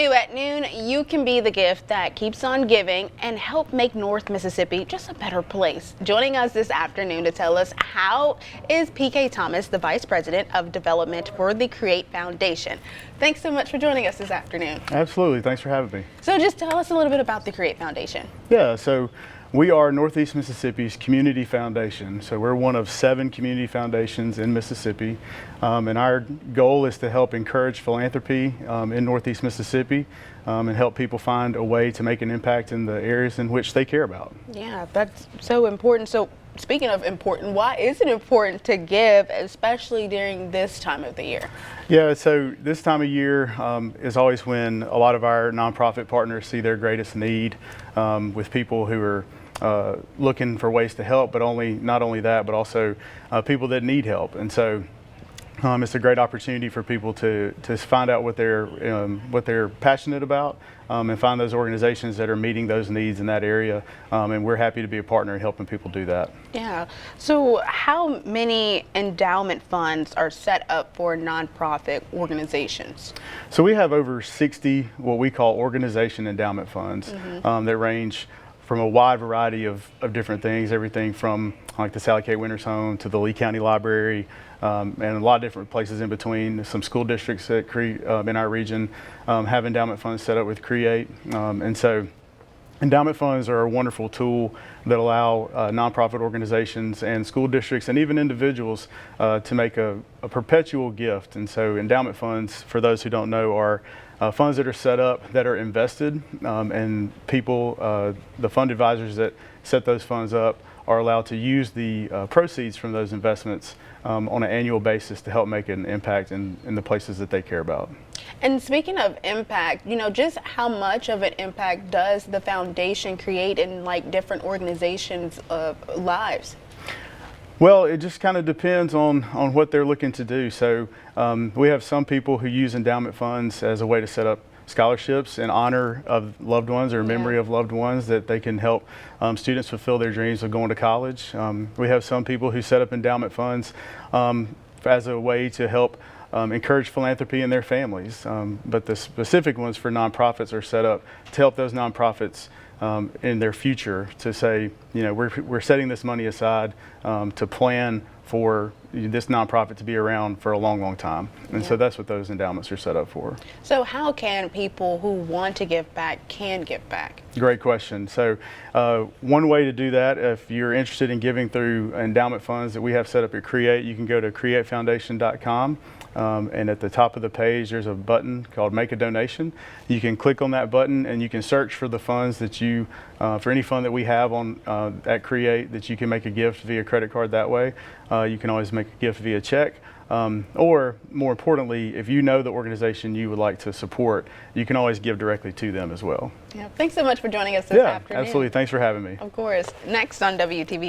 New at noon, you can be the gift that keeps on giving and help make North Mississippi just a better place. Joining us this afternoon to tell us how is PK Thomas, the Vice President of Development for the Create Foundation. Thanks so much for joining us this afternoon. Absolutely. Thanks for having me. So just tell us a little bit about the Create Foundation. Yeah, so we are Northeast Mississippi's community foundation. So we're one of 7 community foundations in Mississippi. And our goal is to help encourage philanthropy in Northeast Mississippi and help people find a way to make an impact in the areas in which they care about. Yeah, that's so important. So speaking of important, why is it important to give, especially during this time of the year? Yeah, so this time of year is always when a lot of our nonprofit partners see their greatest need with people who are looking for ways to help, but not only that, but also people that need help. And so it's a great opportunity for people to find out what they're passionate about and find those organizations that are meeting those needs in that area. And we're happy to be a partner in helping people do that. Yeah. So how many endowment funds are set up for nonprofit organizations? So we have over 60 what we call organization endowment funds that range from a wide variety of different things, everything from like the Sally K. Winters Home to the Lee County Library, and a lot of different places in between. Some school districts that in our region have endowment funds set up with Create. And so endowment funds are a wonderful tool that allow nonprofit organizations and school districts and even individuals to make a perpetual gift. And so endowment funds, for those who don't know, are funds that are set up that are invested, and people, the fund advisors that set those funds up, are allowed to use the proceeds from those investments on an annual basis to help make an impact in the places that they care about. And speaking of impact, just how much of an impact does the foundation create in like different organizations' lives? Well, it just kind of depends on what they're looking to do. So we have some people who use endowment funds as a way to set up scholarships in honor of loved ones or memory of loved ones, that they can help students fulfill their dreams of going to college. We have some people who set up endowment funds as a way to help encourage philanthropy in their families. But the specific ones for nonprofits are set up to help those nonprofits in their future, to say, we're setting this money aside to plan for this nonprofit to be around for a long, long time. And so that's what those endowments are set up for. So how can people who want to give back give back? Great question. So one way to do that, if you're interested in giving through endowment funds that we have set up at Create, you can go to createfoundation.com. And at the top of the page, there's a button called Make a Donation. You can click on that button and you can search for the funds that for any fund that we have on at Create, that you can make a gift via credit card that way. You can always make a gift via check. Or more importantly, if you know the organization you would like to support, you can always give directly to them as well. Yeah. Thanks so much for joining us this afternoon. Absolutely. Thanks for having me. Of course. Next on WTV.